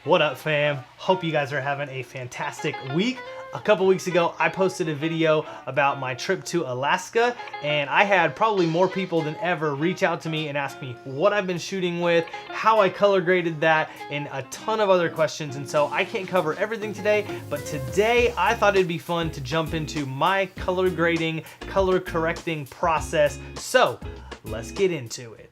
What up, fam? Hope you guys are having a fantastic week. A couple weeks ago, I posted a video about my trip to Alaska, and I had probably more people than ever reach out to me and ask me what I've been shooting with, how I color graded that, and a ton of other questions. And so I can't cover everything today, but today I thought it'd be fun to jump into my color grading, color correcting process. So let's get into it.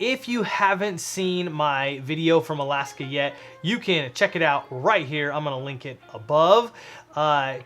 If you haven't seen my video from Alaska yet, you can check it out right here. I'm gonna link it above.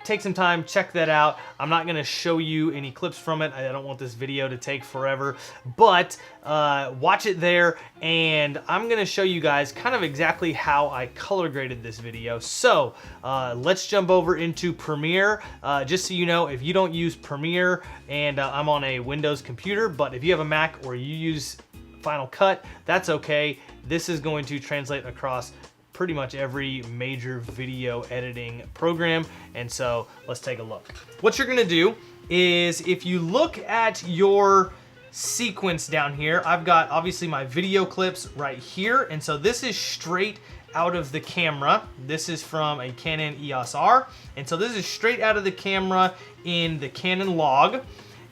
Take some time, check that out. I'm not gonna show you any clips from it. I don't want this video to take forever, but watch it there, and I'm gonna show you guys kind of exactly how I color graded this video. So let's jump over into Premiere. Just so you know, if you don't use Premiere, and I'm on a Windows computer, but if you have a Mac or you use Final Cut, that's okay. This is going to translate across pretty much every major video editing program. And so let's take a look. What you're gonna do is, if you look at your sequence down here, I've got obviously my video clips right here. And so this is straight out of the camera. This is from a Canon EOS R. And so this is straight out of the camera in the Canon log.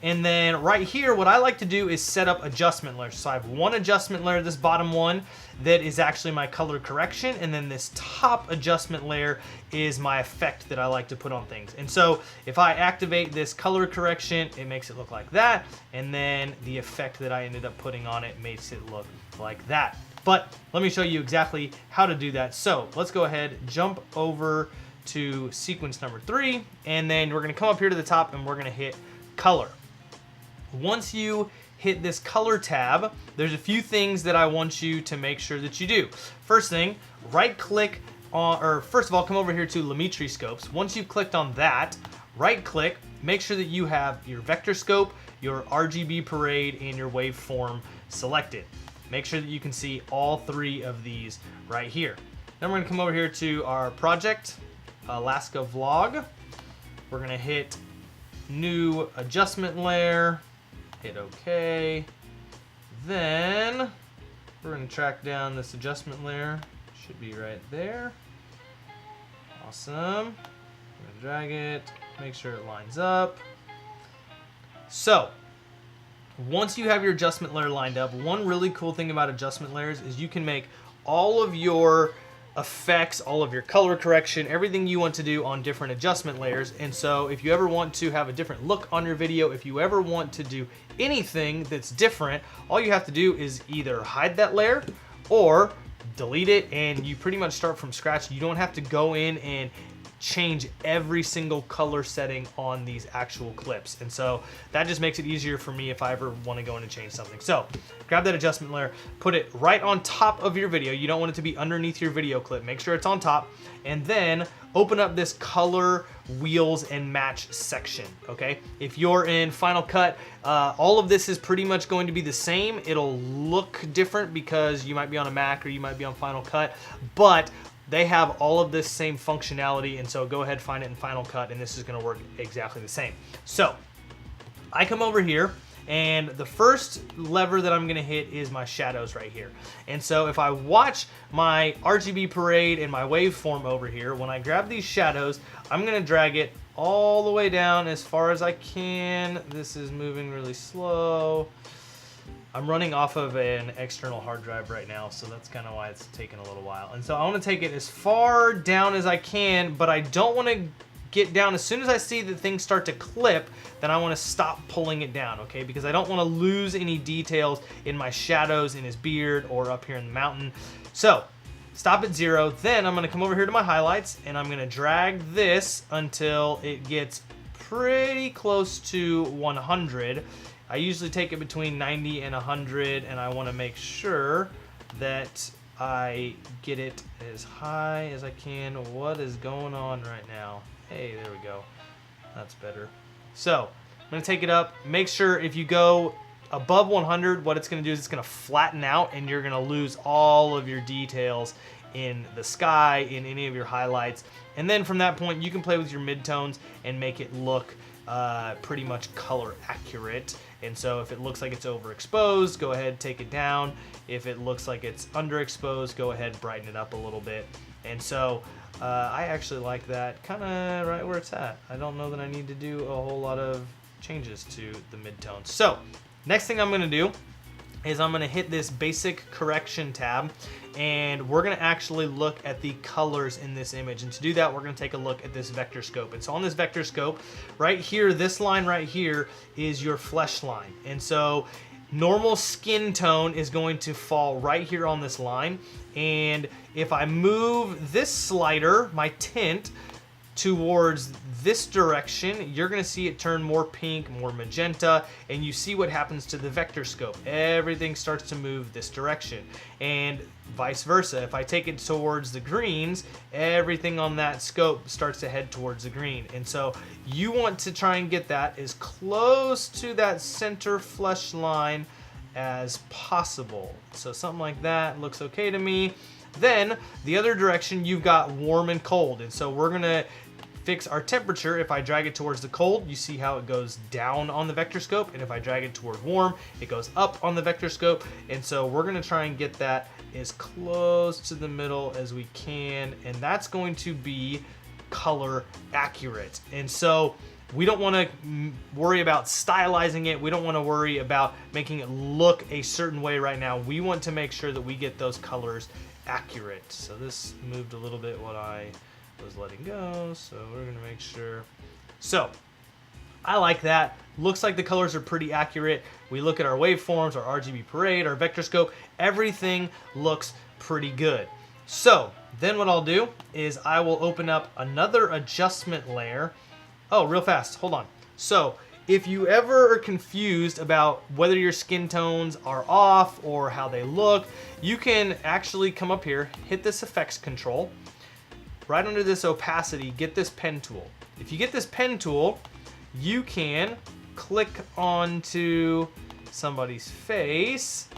And then right here, what I like to do is set up adjustment layers. So I have one adjustment layer, this bottom one, that is actually my color correction. And then this top adjustment layer is my effect that I like to put on things. And so if I activate this color correction, it makes it look like that. And then the effect that I ended up putting on it makes it look like that. But let me show you exactly how to do that. So let's go ahead, jump over to sequence number 3. And then we're gonna come up here to the top and we're gonna hit color. Once you hit this color tab, there's a few things that I want you to make sure that you do. First thing, right click on, or first of all, come over here to Lumetri scopes. Once you've clicked on that, right click, make sure that you have your vector scope, your RGB parade, and your waveform selected. Make sure that you can see all 3 of these right here. Then we're gonna come over here to our project, Alaska vlog. We're gonna hit new adjustment layer, hit OK. Then we're going to track down this adjustment layer. Should be right there. Awesome. I'm going to drag it, make sure it lines up. So once you have your adjustment layer lined up, one really cool thing about adjustment layers is you can make all of your effects, all of your color correction, everything you want to do on different adjustment layers. And so if you ever want to have a different look on your video, if you ever want to do anything that's different, all you have to do is either hide that layer or delete it, and you pretty much start from scratch. You don't have to go in and change every single color setting on these actual clips. And so that just makes it easier for me if I ever want to go in and change something. So grab that adjustment layer, put it right on top of your video. You don't want it to be underneath your video clip. Make sure it's on top, and then open up this color wheels and match section, okay? If you're in Final Cut, all of this is pretty much going to be the same. It'll look different because you might be on a Mac or you might be on Final Cut, but they have all of this same functionality, and so go ahead, find it in Final Cut, and this is gonna work exactly the same. So I come over here, and the first lever that I'm gonna hit is my shadows right here. And so if I watch my RGB parade and my waveform over here, when I grab these shadows, I'm gonna drag it all the way down as far as I can. This is moving really slow. I'm running off of an external hard drive right now, so that's kind of why it's taking a little while. And so I want to take it as far down as I can, but I don't want to get down. As soon as I see that things start to clip, then I want to stop pulling it down, okay? Because I don't want to lose any details in my shadows, in his beard, or up here in the mountain. So stop at 0. Then I'm going to come over here to my highlights, and I'm going to drag this until it gets pretty close to 100. I usually take it between 90 and 100, and I want to make sure that I get it as high as I can. What is going on right now? Hey, there we go. That's better. So I'm going to take it up. Make sure if you go above 100, what it's going to do is it's going to flatten out, and you're going to lose all of your details in the sky, in any of your highlights. And then from that point, you can play with your midtones and make it look pretty much color accurate. And so if it looks like it's overexposed, go ahead, take it down. If it looks like it's underexposed, go ahead, brighten it up a little bit. And so I actually like that kind of right where it's at. I don't know that I need to do a whole lot of changes to the midtones. So next thing I'm going to do is I'm going to hit this basic correction tab, and we're going to actually look at the colors in this image. And to do that, we're going to take a look at this vector scope. And so on this vector scope right here, this line right here is your flesh line. And so normal skin tone is going to fall right here on this line. And if I move this slider, my tint, towards this direction, you're going to see it turn more pink, more magenta, and you see what happens to the vector scope. Everything starts to move this direction, and vice versa. If I take it towards the greens, everything on that scope starts to head towards the green. And so you want to try and get that as close to that center flesh line as possible. So something like that looks okay to me. Then the other direction, you've got warm and cold. And so we're gonna fix our temperature. If I drag it towards the cold, you see how it goes down on the vector scope. And if I drag it toward warm, it goes up on the vector scope. And so we're gonna try and get that as close to the middle as we can. And that's going to be color accurate. And so we don't want to worry about stylizing it. We don't want to worry about making it look a certain way right now. We want to make sure that we get those colors accurate. So this moved a little bit what I was letting go, so we're gonna make sure. So I like that. Looks like the colors are pretty accurate. We look at our waveforms, our RGB parade, our vector scope, everything looks pretty good. So then what I'll do is I will open up another adjustment layer. Oh, real fast, hold on. So if you ever are confused about whether your skin tones are off or how they look, you can actually come up here, hit this effects control, right under this opacity, get this pen tool. If you get this pen tool, you can click onto somebody's face,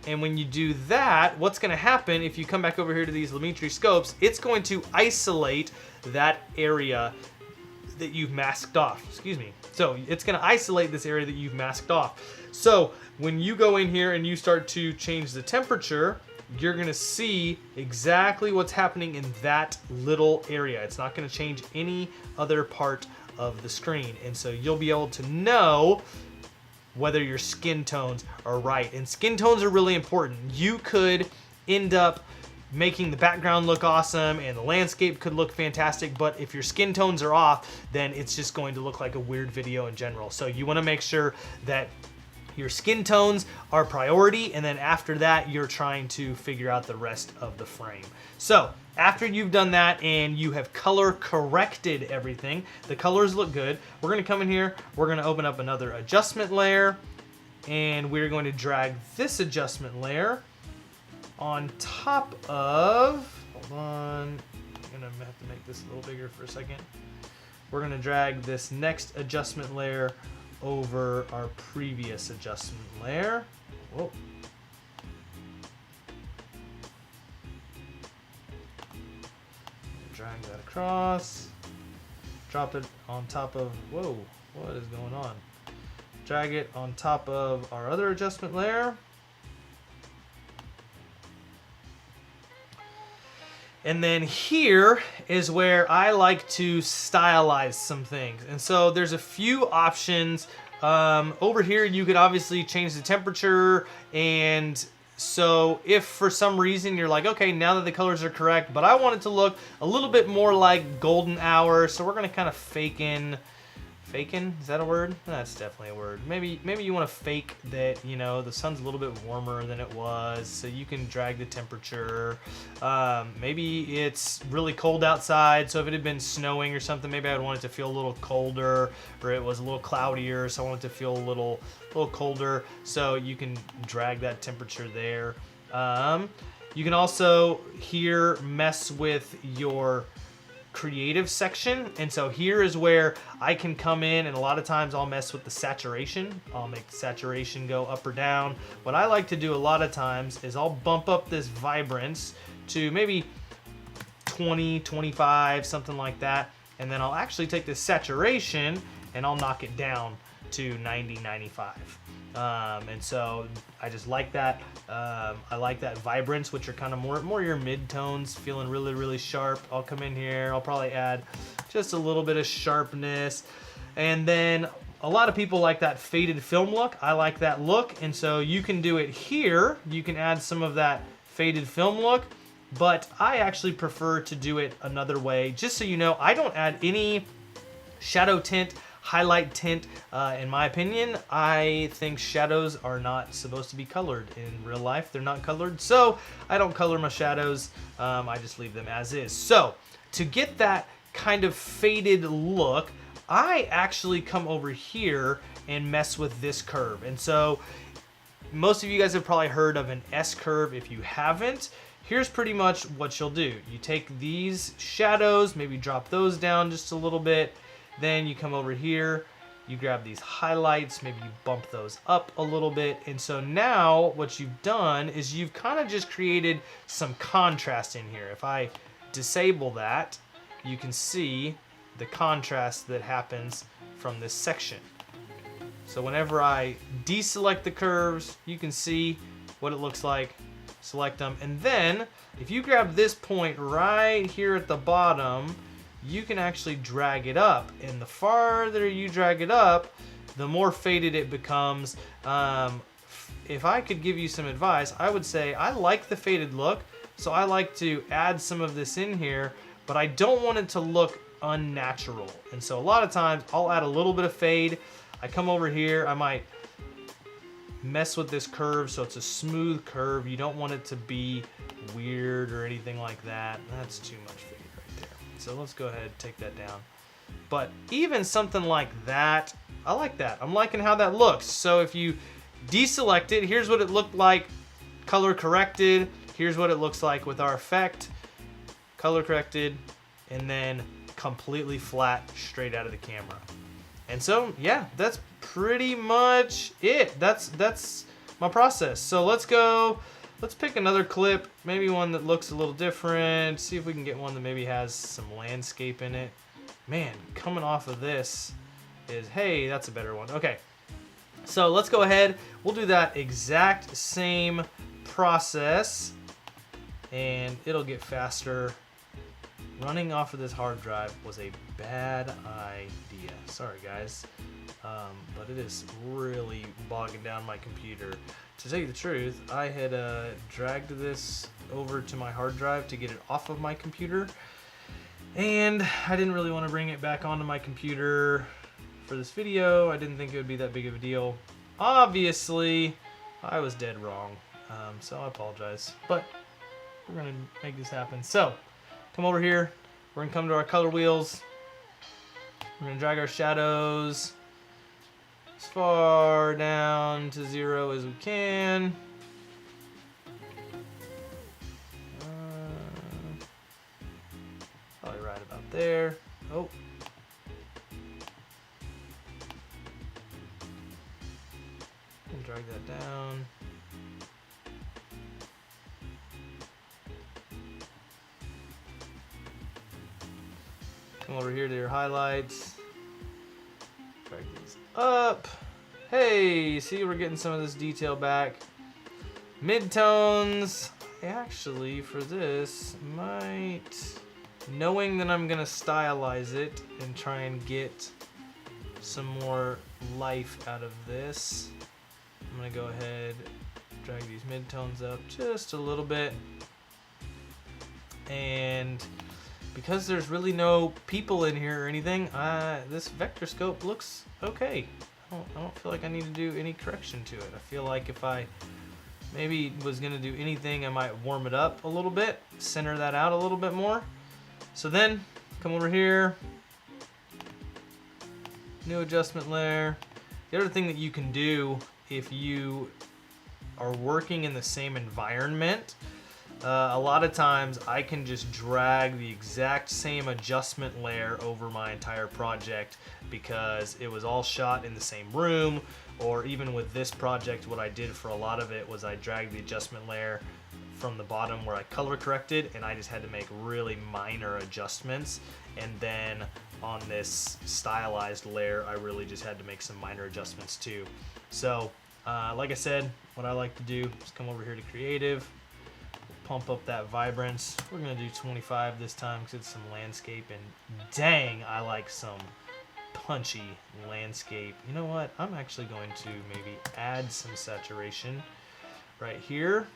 and when you do that, what's gonna happen if you come back over here to these Lumetri scopes, it's going to isolate that area that you've masked off, excuse me. So it's gonna isolate this area that you've masked off. So when you go in here and you start to change the temperature, you're gonna see exactly what's happening in that little area. It's not gonna change any other part of the screen. And so you'll be able to know whether your skin tones are right. And skin tones are really important. You could end up making the background look awesome and the landscape could look fantastic, but if your skin tones are off, then it's just going to look like a weird video in general. So you wanna make sure that your skin tones are priority, and then after that, you're trying to figure out the rest of the frame. So after you've done that and you have color corrected everything, the colors look good, we're gonna come in here, we're gonna open up another adjustment layer, and we're going to drag this adjustment layer on top of, hold on, I'm gonna have to make this a little bigger for a second. We're gonna drag this next adjustment layer over our previous adjustment layer. Whoa. Drag that across, drop it on top of, whoa, what is going on? Drag it on top of our other adjustment layer. And then here is where I like to stylize some things. And so there's a few options. Over here, you could obviously change the temperature. And so if for some reason you're like, okay, now that the colors are correct, but I want it to look a little bit more like golden hour. So we're gonna kind of fake in, is that a word? That's definitely a word. Maybe you want to fake that, you know, the sun's a little bit warmer than it was, so you can drag the temperature. Maybe it's really cold outside, so if it had been snowing or something, maybe I'd want it to feel a little colder, or it was a little cloudier, so I want it to feel a little colder, so you can drag that temperature there. You can also here mess with your creative section, and so here is where I can come in, and a lot of times I'll mess with the saturation. I'll make the saturation go up or down. What I like to do a lot of times is I'll bump up this vibrance to maybe 20, 25, something like that. And then I'll actually take the saturation and I'll knock it down to 90, 95. And so I just like that. I like that vibrance, which are kind of more your mid-tones, feeling really, really sharp. I'll come in here, I'll probably add just a little bit of sharpness. And then a lot of people like that faded film look. I like that look, and so you can do it here. You can add some of that faded film look, but I actually prefer to do it another way. Just so you know, I don't add any shadow tint, highlight tint. In my opinion, I think shadows are not supposed to be colored. In real life, they're not colored, so I don't color my shadows. I just leave them as is. So to get that kind of faded look, I actually come over here and mess with this curve. And so most of you guys have probably heard of an S curve. If you haven't, here's pretty much what you'll do. You take these shadows, maybe drop those down just a little bit. Then you come over here, you grab these highlights, maybe you bump those up a little bit. And so now what you've done is you've kind of just created some contrast in here. If I disable that, you can see the contrast that happens from this section. So whenever I deselect the curves, you can see what it looks like. Select them, and then if you grab this point right here at the bottom, you can actually drag it up, and the farther you drag it up, the more faded it becomes. If I could give you some advice, I would say I like the faded look, so I like to add some of this in here, but I don't want it to look unnatural. And so a lot of times I'll add a little bit of fade. I come over here, I might mess with this curve so it's a smooth curve. You don't want it to be weird or anything like that. That's too much fade right there. So let's go ahead and take that down. But even something like that, I like that. I'm liking how that looks. So if you deselect it, here's what it looked like color corrected. Here's what it looks like with our effect, color corrected, and then completely flat straight out of the camera. And so yeah, that's pretty much it. That's my process. So let's pick another clip, maybe one that looks a little different. See if we can get one that maybe has some landscape in it. Man, coming off of this is, hey, that's a better one. Okay, so let's go ahead. We'll do that exact same process and it'll get faster. Running off of this hard drive was a bad idea. Sorry, guys. But it is really bogging down my computer. To tell you the truth, I had dragged this over to my hard drive to get it off of my computer. And I didn't really want to bring it back onto my computer for this video. I didn't think it would be that big of a deal. Obviously, I was dead wrong. So I apologize. But we're going to make this happen. So come over here, we're gonna come to our color wheels. We're gonna drag our shadows as far down to 0 as we can. Probably right about there. Oh. And drag that down. Come over here to your highlights. Drag these up. Hey, see, we're getting some of this detail back. Midtones. Actually, for this, knowing that I'm gonna stylize it and try and get some more life out of this, I'm gonna go ahead, drag these midtones up just a little bit. And because there's really no people in here or anything, this vector scope looks okay. I don't feel like I need to do any correction to it. I feel like if I maybe was gonna do anything, I might warm it up a little bit, center that out a little bit more. So then, come over here, new adjustment layer. The other thing that you can do if you are working in the same environment, a lot of times I can just drag the exact same adjustment layer over my entire project because it was all shot in the same room. Or even with this project, what I did for a lot of it was I dragged the adjustment layer from the bottom where I color corrected, and I just had to make really minor adjustments. And then on this stylized layer, I really just had to make some minor adjustments too. So like I said, what I like to do is come over here to creative, pump up that vibrance. We're gonna do 25 this time because it's some landscape, and dang, I like some punchy landscape. You know what? I'm actually going to maybe add some saturation right here.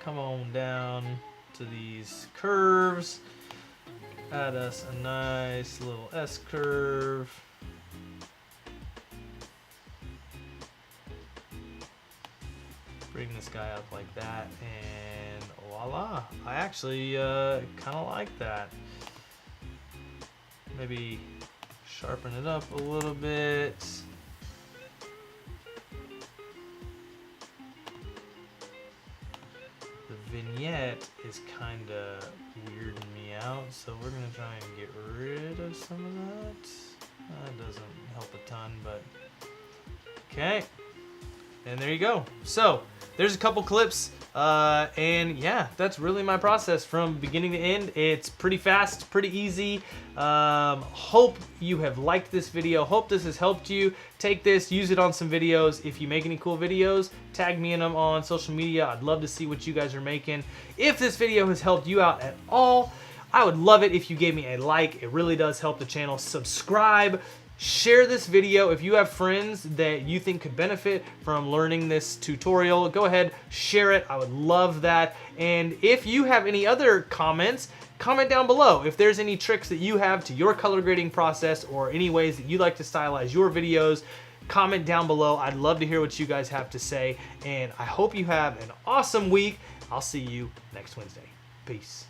Come on down to these curves. Add us a nice little S curve. Bring this guy up like that, and voila. I actually kind of like that. Maybe sharpen it up a little bit. The vignette is kind of weirding me out, so we're gonna try and get rid of some of that. That doesn't help a ton, but okay. And there you go. So there's a couple clips, and yeah, that's really my process from beginning to end. It's pretty fast, pretty easy. Hope you have liked this video. Hope this has helped you. Take this, use it on some videos. If you make any cool videos, tag me in them on social media. I'd love to see what you guys are making. If this video has helped you out at all, I would love it if you gave me a like. It really does help the channel. Subscribe. Share this video. If you have friends that you think could benefit from learning this tutorial, go ahead, share it. I would love that. And if you have any other comments, comment down below. If there's any tricks that you have to your color grading process or any ways that you like to stylize your videos, comment down below. I'd love to hear what you guys have to say. And I hope you have an awesome week. I'll see you next Wednesday. Peace.